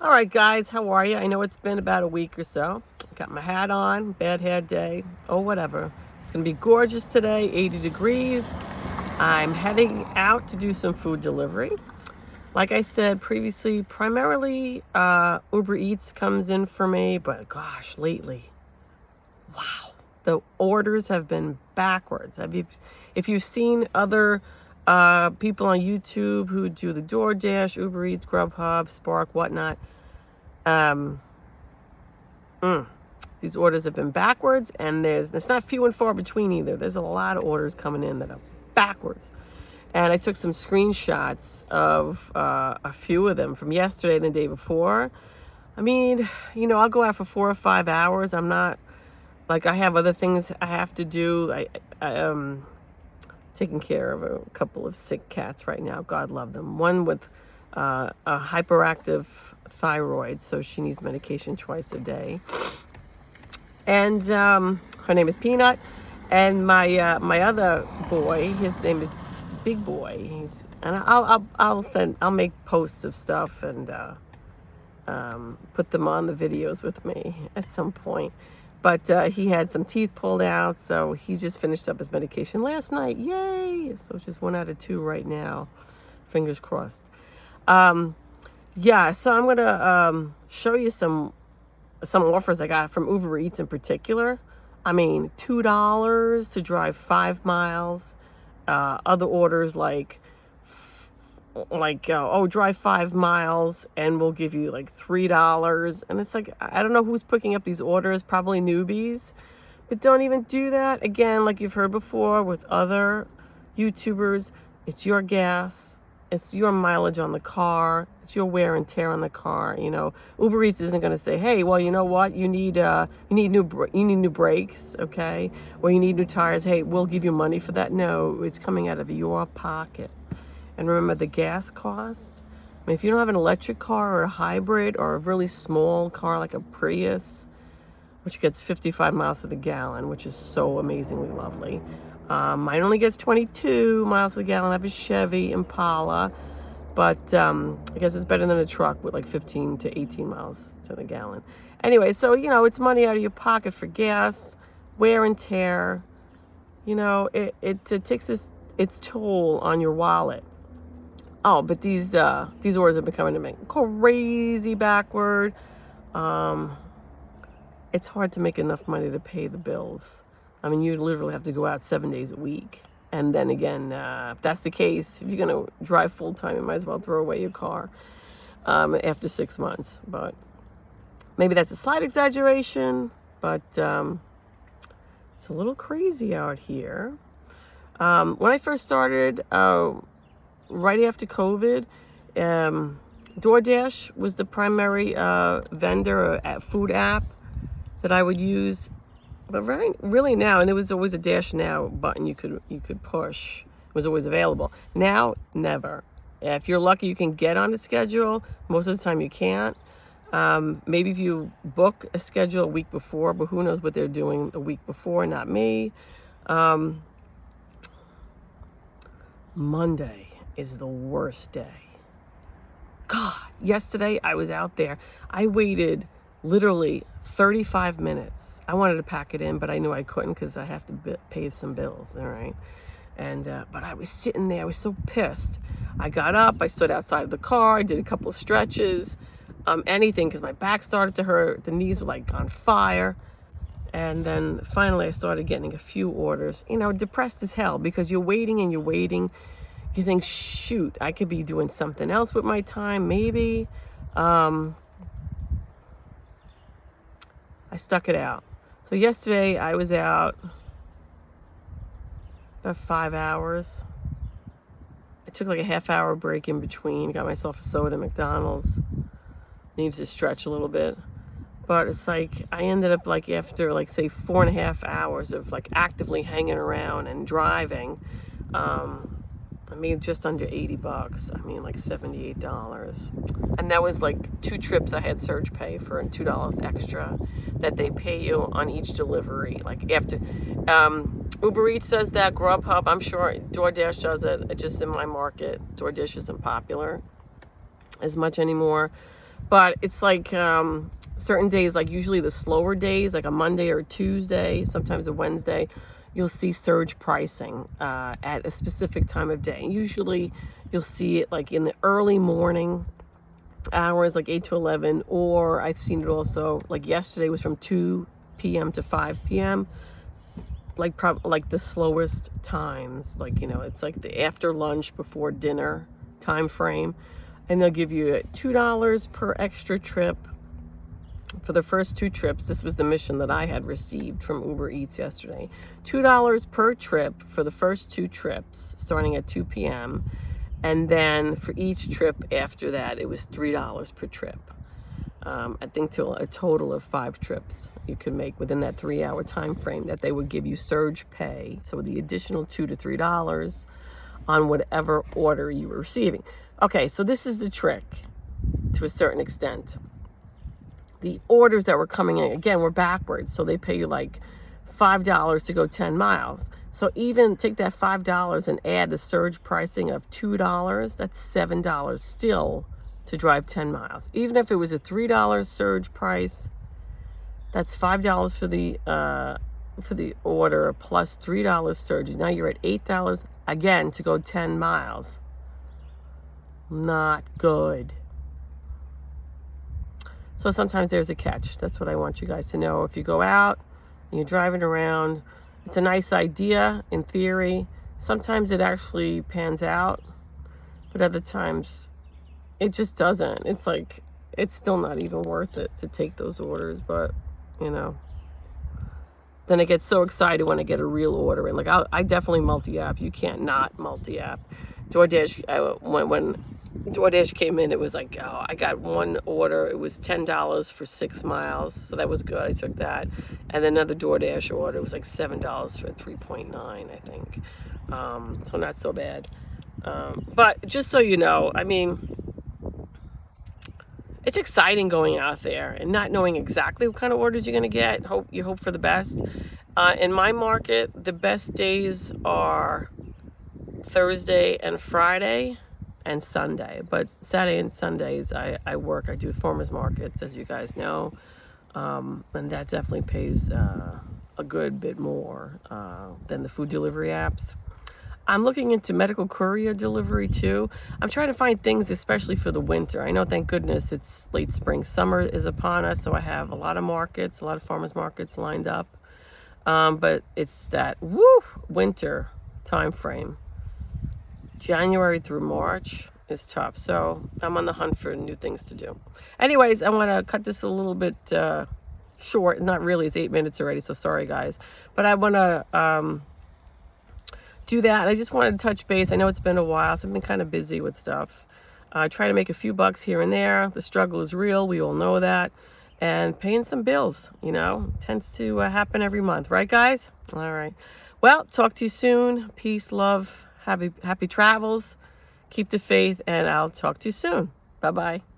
All right, guys, how are you? I know it's been about a week or so. Got my hat on, bad hair day, oh, whatever. It's going to be gorgeous today, 80 degrees. I'm heading out to do some food delivery. Like I said previously, primarily Uber Eats comes in for me, but gosh, lately, wow, the orders have been backwards. If you've seen other people on YouTube who do the DoorDash, Ubereats, Grubhub, Spark, whatnot, um, these orders have been backwards, and it's not few and far between either. There's a lot of orders coming in that are backwards. And I took some screenshots of a few of them from yesterday and the day before. I mean, I'll go out for 4 or 5 hours. I'm not like I have other things I have to do. I taking care of a couple of sick cats right now. God love them. One with a hyperactive thyroid, so she needs medication twice a day. And her name is Peanut. And my other boy, his name is Big Boy. And I'll make posts of stuff and put them on the videos with me at some point. But he had some teeth pulled out, so he just finished up his medication last night. Yay! So it's just 1 out of 2 right now. Fingers crossed. Yeah, so I'm gonna show you some offers I got from Uber Eats in particular. I mean, $2 to drive 5 miles. Other orders like drive 5 miles and we'll give you like $3. And it's like, I don't know who's picking up these orders, probably newbies, but don't even do that. Again, like you've heard before with other YouTubers, it's your gas, it's your mileage on the car, it's your wear and tear on the car. Uber Eats isn't going to say, hey, well, you know what, you need new brakes, okay, or you need new tires. Hey, we'll give you money for that. No, it's coming out of your pocket. And remember the gas cost. I mean, if you don't have an electric car or a hybrid or a really small car like a Prius, which gets 55 miles to the gallon, which is so amazingly lovely. Mine only gets 22 miles to the gallon. I have a Chevy Impala, but I guess it's better than a truck with like 15 to 18 miles to the gallon. Anyway, so, it's money out of your pocket for gas, wear and tear. It takes its toll on your wallet. Oh, but these orders have been coming to me crazy backward. It's hard to make enough money to pay the bills. I mean, you literally have to go out 7 days a week. And then again, if that's the case, if you're going to drive full time, you might as well throw away your car after 6 months. But maybe that's a slight exaggeration, but it's a little crazy out here. When I first started, right after COVID, DoorDash was the primary vendor or food app that I would use. But really now, and there was always a Dash Now button you could push. It was always available. Now, never. If you're lucky, you can get on a schedule. Most of the time, you can't. Maybe if you book a schedule a week before, but who knows what they're doing a week before, not me. Monday is the worst day. God, yesterday I was out there. I waited literally 35 minutes. I wanted to pack it in, but I knew I couldn't because I have to pay some bills, all right? And but I was sitting there. I was so pissed. I got up. I stood outside of the car. I did a couple of stretches, anything, because my back started to hurt. The knees were like on fire. And then finally I started getting a few orders. Depressed as hell because you're waiting and you're waiting. You think, shoot, I could be doing something else with my time, maybe. I stuck it out. So yesterday I was out about 5 hours. I took like a half-hour break in between. Got myself a soda at McDonald's. Needed to stretch a little bit. But it's like I ended up like after like say 4.5 hours of like actively hanging around and driving. I made just under $80. I mean, like $78. And that was like 2 trips I had surge pay for and $2 extra that they pay you on each delivery. Like after, Uber Eats does that, Grubhub, I'm sure DoorDash does it. It's just in my market, DoorDash isn't popular as much anymore. But it's like certain days, like usually the slower days, like a Monday or a Tuesday, sometimes a Wednesday, you'll see surge pricing at a specific time of day. Usually you'll see it like in the early morning hours, like 8 to 11, or I've seen it also, like yesterday was from 2 p.m. to 5 p.m., like the slowest times, like, you know, it's like the after lunch before dinner time frame. And they'll give you $2 per extra trip for the first 2 trips. This was the mission that I had received from Ubereats yesterday. $2 per trip for the first 2 trips starting at 2 p.m. And then for each trip after that, it was $3 per trip. I think to a total of 5 trips you could make within that 3-hour time frame that they would give you surge pay. So the additional $2 to $3 on whatever order you were receiving. Okay, so this is the trick to a certain extent. The orders that were coming in, again, were backwards. So they pay you like $5 to go 10 miles. So even take that $5 and add the surge pricing of $2, that's $7 still to drive 10 miles. Even if it was a $3 surge price, that's $5 for the order plus $3 surge. Now you're at $8 again to go 10 miles. Not good. So sometimes there's a catch. That's what I want you guys to know. If you go out and you're driving around, it's a nice idea in theory. Sometimes it actually pans out, but other times it just doesn't. It's like, it's still not even worth it to take those orders, but you know. Then I get so excited when I get a real order in. Like I definitely multi-app. You can't not multi-app. DoorDash, when DoorDash came in, it was like, oh, I got one order. It was $10 for 6 miles. So that was good. I took that. And then another DoorDash order was like $7 for 3.9, I think. So not so bad. But just so you know, I mean, it's exciting going out there and not knowing exactly what kind of orders you're going to get. You hope for the best. In my market, the best days are Thursday and Friday and Sunday. But Saturday and Sundays, I work. I do farmers markets, as you guys know. And that definitely pays a good bit more than the food delivery apps. I'm looking into medical courier delivery too. I'm trying to find things especially for the winter. I know, thank goodness, it's late spring. Summer is upon us, so I have a lot of markets, a lot of farmers markets lined up. But it's that winter time frame. January through March is tough. So I'm on the hunt for new things to do. Anyways, I want to cut this a little bit short. Not really, it's 8 minutes already, so sorry guys. But I want to do that. I just wanted to touch base. I know it's been a while, so I've been kind of busy with stuff. Try to make a few bucks here and there. The struggle is real. We all know that. And paying some bills, you know, tends to happen every month. Right, guys? All right. Well, talk to you soon. Peace, love, happy travels. Keep the faith, and I'll talk to you soon. Bye-bye.